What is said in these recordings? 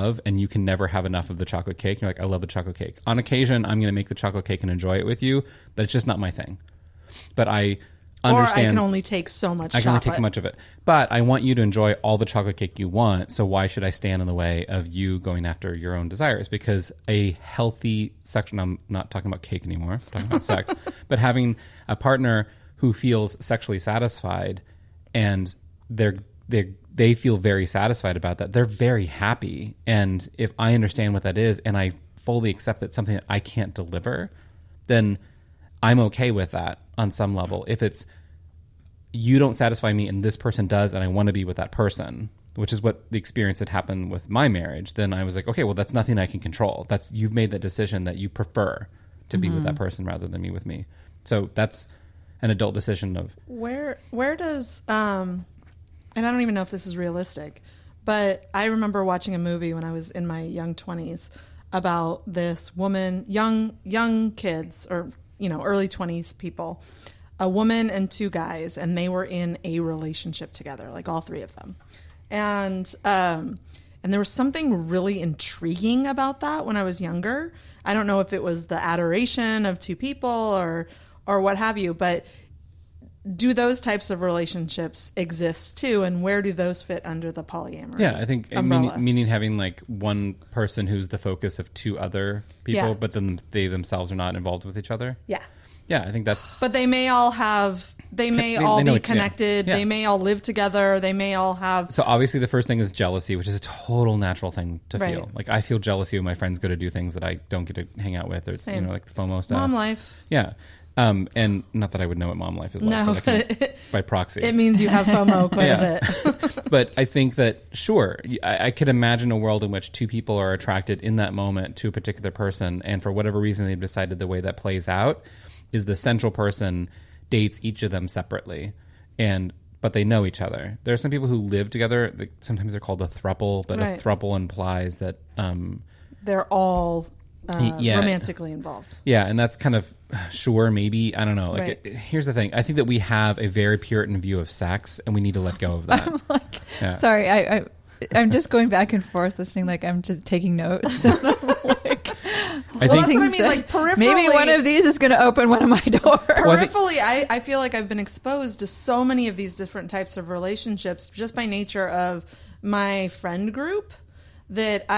love, and you can never have enough of the chocolate cake. You're like, I love the chocolate cake. On occasion, I'm going to make the chocolate cake and enjoy it with you, but it's just not my thing. But I understand. Or I can only take so much chocolate. I can only take so much of it. But I want you to enjoy all the chocolate cake you want, so why should I stand in the way of you going after your own desires? Because a healthy sexual, I'm not talking about cake anymore, I'm talking about sex, but having a partner who feels sexually satisfied and they feel very satisfied about that, they're very happy. And if I understand what that is and I fully accept that something that I can't deliver, then I'm okay with that on some level. If it's you don't satisfy me and this person does and I want to be with that person, which is what the experience that happened with my marriage, then I was like, okay, well, that's nothing I can control. That's, you've made that decision that you prefer to be with that person rather than me with me. So that's an adult decision of where does and I don't even know if this is realistic, but I remember watching a movie when I was in my young 20s about this woman, young kids, or early 20s people, a woman and two guys, and they were in a relationship together, like all three of them. And there was something really intriguing about that when I was younger. I don't know if it was the adoration of two people or what have you, but do those types of relationships exist too, and where do those fit under the polyamory? Yeah, I think meaning having like one person who's the focus of two other people, but then they themselves are not involved with each other. Yeah. Yeah, I think that's... But they may all have... They may all be connected. Yeah. They may all live together. They may all have... So obviously the first thing is jealousy, which is a total natural thing to feel. Like I feel jealousy when my friends go to do things that I don't get to hang out with. Or it's, like the FOMO stuff. Mom life. Yeah. And not that I would know what mom life is like, but by proxy. It means you have FOMO quite a bit. But I think that, sure, I could imagine a world in which two people are attracted in that moment to a particular person, and for whatever reason they've decided the way that plays out is the central person dates each of them separately, but they know each other. There are some people who live together. Sometimes they're called a thruple, but a thruple implies that they're all romantically involved. Yeah, and that's kind of sure, maybe, I don't know. Like, here's the thing: I think that we have a very Puritan view of sex, and we need to let go of that. I'm like, sorry, I'm just going back and forth listening. Like I'm just taking notes. I think that's what I mean. Like peripherally, maybe one of these is going to open one of my doors. Peripherally, I feel like I've been exposed to so many of these different types of relationships just by nature of my friend group that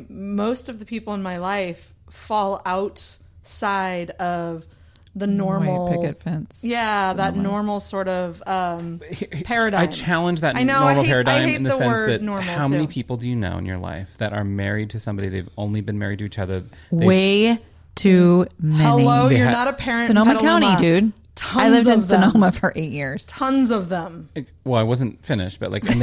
most of the people in my life fall outside of the normal picket fence. Yeah, that normal sort of paradigm. I challenge that normal paradigm in the sense that how many people do you know in your life that are married to somebody they've only been married to each other? Way too many. Hello, you're not a parent. Sonoma County, dude. I lived in Sonoma for 8 years. Tons of them. Well, I wasn't finished, but and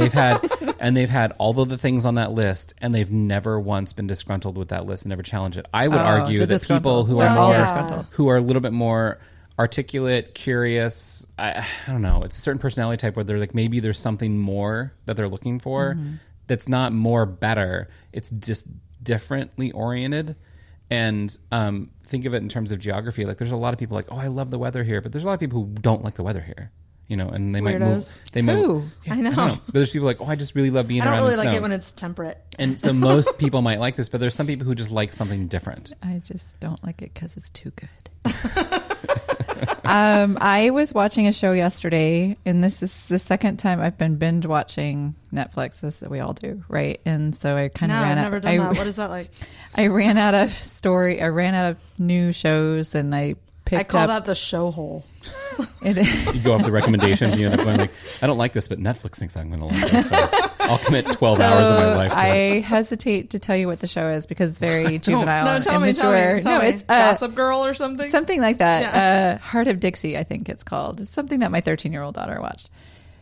they've had all of the things on that list, and they've never once been disgruntled with that list and never challenged it. I would argue that people who are a little bit more articulate, curious, I don't know, it's a certain personality type where they're like, maybe there's something more that they're looking for that's not more better. It's just differently oriented. And think of it in terms of geography. Like, there's a lot of people like, oh, I love the weather here, but there's a lot of people who don't like the weather here. And they might move. I know. But there's people like, oh, I just really love being around. I don't really like it when it's temperate. And so most people might like this, but there's some people who just like something different. I just don't like it because it's too good. I was watching a show yesterday, and this is the second time I've been binge watching Netflix. This that we all do, right? And so I kind of ran out. I've never done that. What is that like? I ran out of new shows, and I call that the show hole. You go off the recommendations, and you end up going like, I don't like this, but Netflix thinks I'm going to like this, so I'll commit 12 hours of my life to it. hesitate to tell you what the show is because it's very juvenile and tell me. It's Gossip Girl or something? Something like that. Yeah. Heart of Dixie, I think it's called. It's something that my 13-year-old daughter watched.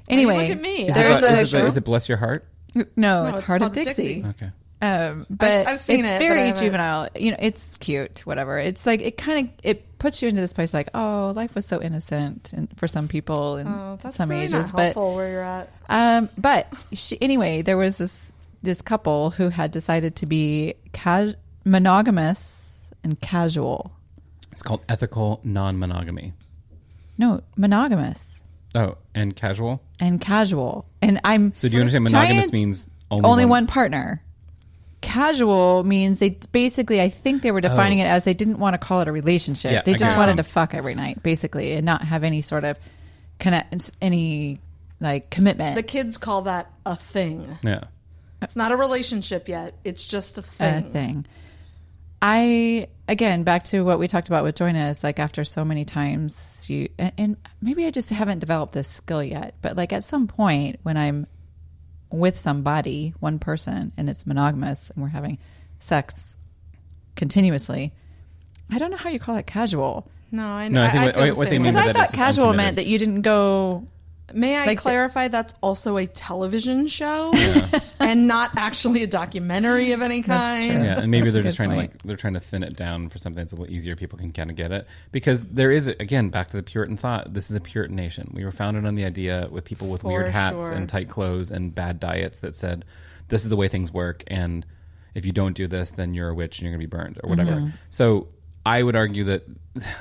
Anyway. Look at me. Is it Bless Your Heart? No, it's Heart of Dixie. Okay. But I've seen it's very juvenile. It's cute, whatever. It's like it puts you into this place like, oh, life was so innocent, and for some people in some really ages, not helpful where you're at. But anyway, there was this couple who had decided to be monogamous and casual. It's called ethical non-monogamy. No, monogamous. Oh, and casual. And I'm. So do you understand monogamous means only one partner? casual means they basically, I think they were defining it as they didn't want to call it a relationship. Yeah, they I just get wanted it. to fuck every night, basically, and not have any sort of any like commitment. The kids call that a thing. Yeah. It's not a relationship yet. It's just a thing. Again, back to what we talked about with Joyna, is like after so many times and maybe I just haven't developed this skill yet, but like at some point when I'm with somebody, one person, and it's monogamous and we're having sex continuously, I don't know how you call it casual. No, I No, know. I think feel what the they same mean way. Because by I that thought is just casual uncommitted. meant that you didn't go. May I Like clarify that's also a television show and not actually a documentary of any kind? That's true. Yeah, and maybe That's a they're just good trying point. to they're trying to thin it down for something that's a little easier. People can kind of get it, because there is, again, back to the Puritan thought. This is a Puritan nation. We were founded on the idea with people with For weird hats sure. and tight clothes and bad diets that said this is the way things work, and if you don't do this, then you're a witch and you're going to be burned or whatever. Mm-hmm. So I would argue that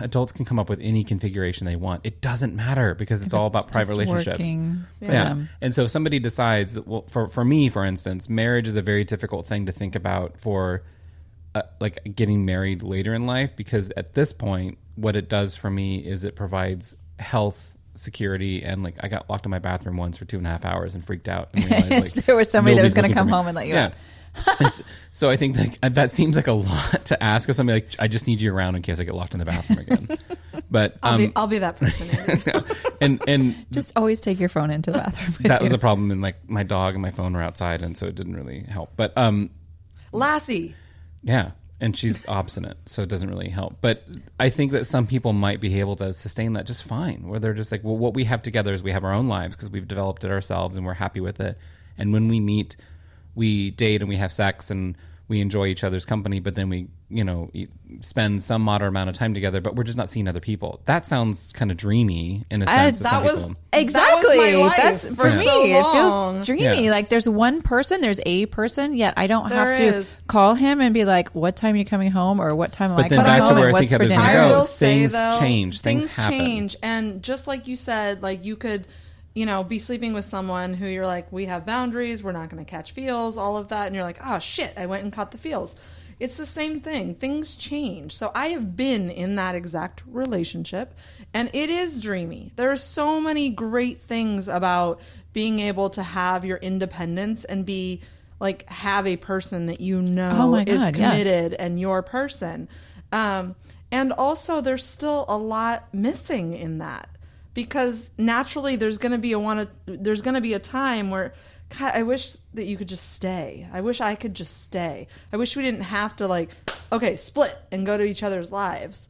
adults can come up with any configuration they want. It doesn't matter, because it's all about private Just relationships. working for Yeah. them. And so if somebody decides that, well, for me, for instance, marriage is a very difficult thing to think about for like getting married later in life, because at this point, what it does for me is it provides health, security, and like I got locked in my bathroom once for 2.5 hours and freaked out and realized like There was somebody that was nobody's going to looking for come me. home and let you Yeah. out. So I think that seems like a lot to ask of somebody. Like, I just need you around in case I get locked in the bathroom again. But I'll be that person. Andy. and Just always take your phone into the bathroom. With that was you. a problem. And like my dog and my phone were outside, and so it didn't really help. But Lassie. yeah, and she's obstinate, so it doesn't really help. But I think that some people might be able to sustain that just fine, where they're just like, well, what we have together is we have our own lives because we've developed it ourselves and we're happy with it. And when we meet, we date and we have sex and we enjoy each other's company, but then we, spend some moderate amount of time together, but we're just not seeing other people. That sounds kind of dreamy in a sense. to that some was- people. Exactly. That was my life That's for for me. so It long. feels dreamy. Yeah. Like there's one person, there's a person, yet I don't There have to is. call him and be like, "What time are you coming home?" or "What time am I But then coming back to home?" where and I what's think for Heather's dinner. gonna I go. will say Things though, change. Things happen. change, and just like you said, like you could, be sleeping with someone who you're like, we have boundaries, we're not going to catch feels, all of that, and you're like, oh shit, I went and caught the feels. It's the same thing. Things change. So I have been in that exact relationship, and it is dreamy. There are so many great things about being able to have your independence and be like have a person that Oh my is God, yes. committed and your person. And also, there's still a lot missing in that, because naturally there's going to be a time where, God, I wish that you could just stay. I wish I could just stay. I wish we didn't have to split and go to each other's lives.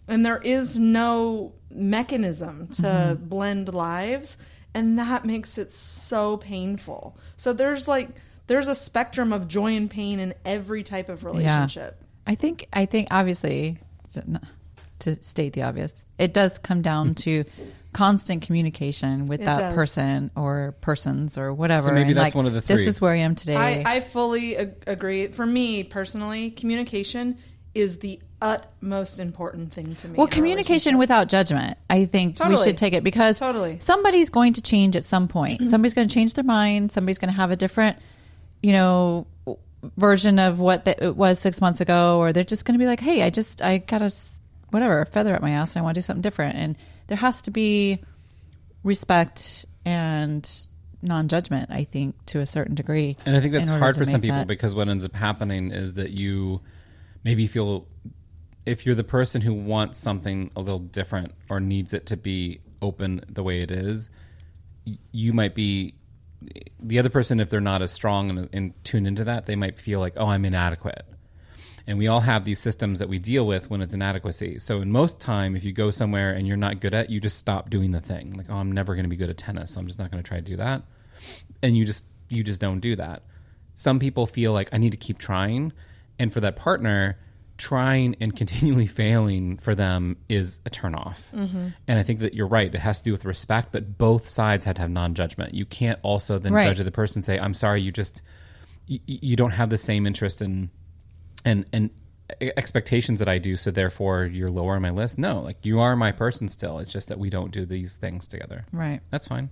And there is no mechanism to blend lives, and that makes it so painful. So there's a spectrum of joy and pain in every type of relationship. I think obviously, to state the obvious, it does come down to constant communication with It that does. person or persons or whatever. So maybe And, that's one of the three. This is where I am today. I fully agree. For me personally, communication is the utmost important thing to me. Well, in a communication relationship. without judgment. I think we Totally. should take it because Totally. somebody's going to change at some point. Somebody's going to change their mind. Somebody's going to have a different, version of what it was 6 months ago, or they're just going to be like, "Hey, I got a feather at my ass, and I want to do something different." And there has to be respect and non-judgment, I think, to a certain degree. And I think that's in order hard to for some make people that. because what ends up happening is that you maybe feel, if you're the person who wants something a little different or needs it to be open the way it is, you might be the other person, if they're not as strong and tuned into that, they might feel like, oh, I'm inadequate. And we all have these systems that we deal with when it's inadequacy. So in most time, if you go somewhere and you're not good at, you just stop doing the thing. Like, oh, I'm never going to be good at tennis, so I'm just not going to try to do that. And you just don't do that. Some people feel like I need to keep trying. And for that partner, trying and continually failing for them is a turnoff. Mm-hmm. And I think that you're right. It has to do with respect, but both sides have to have non-judgment. You can't also then Right. judge the person and say, I'm sorry, you don't have the same interest in and expectations that I do, so therefore you're lower on my list. No, like you are my person still. It's just that we don't do these things together. Right. That's fine.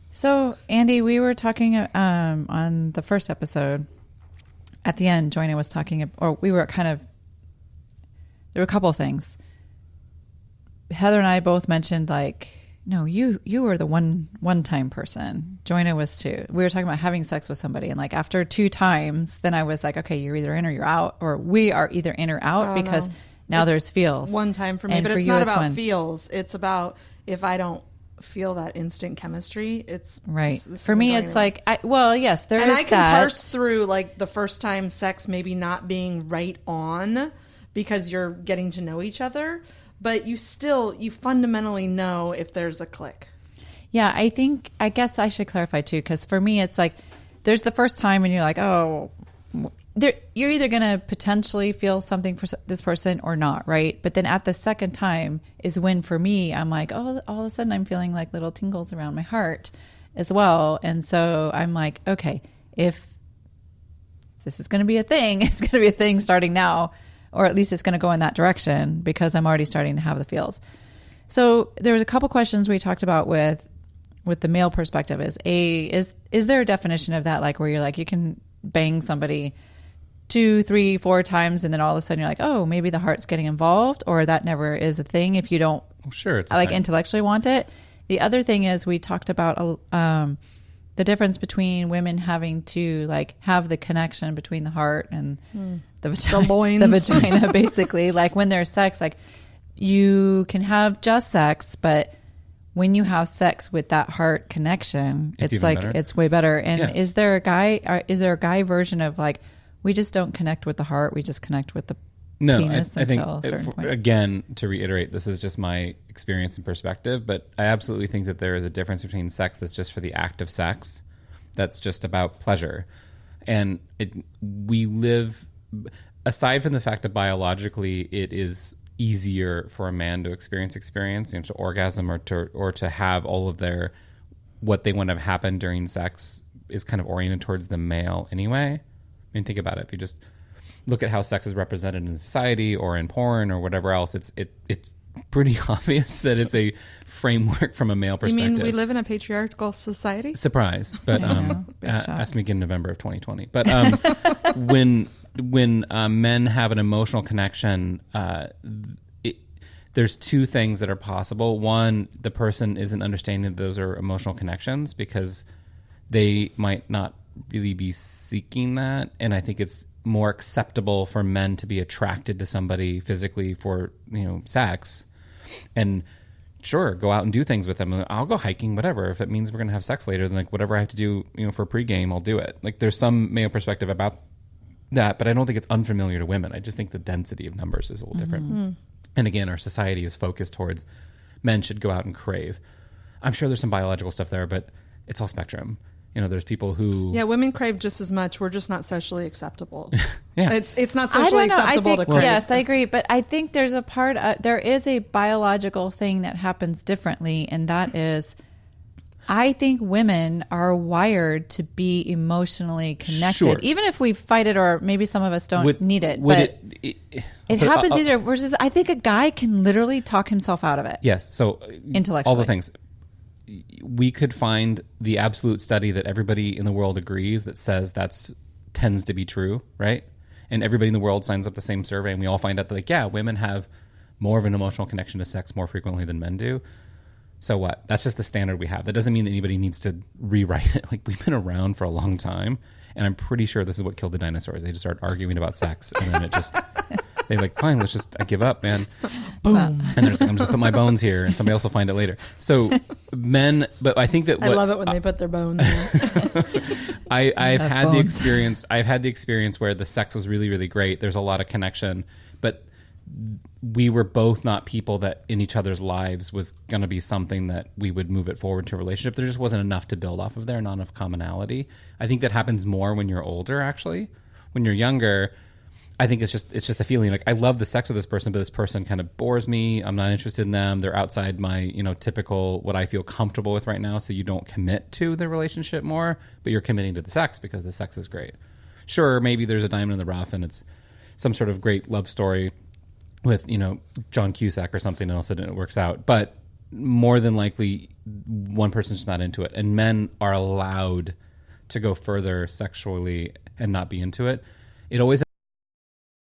So, Andy, we were talking on the first episode at the end, Joanna was talking, or we were kind of, there were a couple of things. Heather and I both mentioned like, no, you were the one-time person. Joanna was too. We were talking about having sex with somebody, and like after 2 times, then I was like, okay, you're either in or you're out, or we are either in or out because now there's feels. One time for me, and but for it's you, not about one. feels. It's about if I don't feel that instant chemistry, it's right. this For me, isn't it's going like, yes, there and is I can that. parse through like the first time sex maybe not being right on because you're getting to know each other, but you fundamentally know if there's a click. Yeah, I guess I should clarify too, because for me, it's like there's the first time and you're like, oh, you're either going to potentially feel something for this person or not, right? But then at the second time is when for me, I'm like, oh, all of a sudden I'm feeling like little tingles around my heart as well. And so I'm like, okay, if this is going to be a thing, it's going to be a thing starting now, or at least it's going to go in that direction because I'm already starting to have the feels. So there was a couple questions we talked about with the male perspective is there a definition of that, like where you're like you can bang somebody 2, 3, 4 times and then all of a sudden you're like, oh, maybe the heart's getting involved, or that never is a thing if you don't it's like intellectually want it. The other thing is we talked about the difference between women having to like have the connection between the heart and the vagina basically, like when there's sex, like you can have just sex, but when you have sex with that heart connection, it's like better. It's way better. And is there a guy version of like we just don't connect with the heart, we just connect with the penis until a certain point? Again, to reiterate, this is just my experience and perspective, but I absolutely think that there is a difference between sex that's just for the act of sex, that's just about pleasure, and we live aside from the fact that biologically it is easier for a man to experience, to orgasm or to have all of their what they want to have happen during sex is kind of oriented towards the male anyway. I mean, think about it. If you just look at how sex is represented in society or in porn or whatever else, it's pretty obvious that it's a framework from a male perspective. You mean we live in a patriarchal society? Surprise, but ask me again in November of 2020. But when men have an emotional connection, there's 2 things that are possible. One, the person isn't understanding that those are emotional connections because they might not really be seeking that. And I think it's more acceptable for men to be attracted to somebody physically for, sex. And sure, go out and do things with them. I'll go hiking, whatever. If it means we're going to have sex later, then like whatever I have to do, for pregame, I'll do it. Like there's some male perspective about that, but I don't think it's unfamiliar to women. I just think the density of numbers is a little different. Mm-hmm. And again, our society is focused towards men should go out and crave. I'm sure there's some biological stuff there, but it's all spectrum. There's people who... Yeah, women crave just as much. We're just not socially acceptable. Yeah. It's not socially acceptable to crave. Yes, I agree. But I think there's there is a biological thing that happens differently, and that is... I think women are wired to be emotionally connected, sure. Even if we fight it, or maybe some of us don't need it. But it happens easier. Versus, I think a guy can literally talk himself out of it. Yes. So intellectually, all the things we could find the absolute study that everybody in the world agrees that says tends to be true, right? And everybody in the world signs up the same survey, and we all find out that women have more of an emotional connection to sex more frequently than men do. So what? That's just the standard we have. That doesn't mean that anybody needs to rewrite it. Like, we've been around for a long time, and I'm pretty sure this is what killed the dinosaurs. They just start arguing about sex, and then it just... They're like, fine, I give up, man. Boom. And they're just like, I'm just going to put my bones here, and somebody else will find it later. So men... But I think that... I love it when they put their bones in. I've had the experience where the sex was really, really great. There's a lot of connection, but... we were both not people that in each other's lives was going to be something that we would move it forward to a relationship. There just wasn't enough to build off of there, not enough commonality. I think that happens more when you're older, actually. When you're younger, I think it's just a feeling like I love the sex with this person, but this person kind of bores me. I'm not interested in them. They're outside my, typical what I feel comfortable with right now. So you don't commit to the relationship more, but you're committing to the sex because the sex is great. Sure, maybe there's a diamond in the rough and it's some sort of great love story with, John Cusack or something, and all of a sudden it works out. But more than likely, one person's just not into it. And men are allowed to go further sexually and not be into it. it always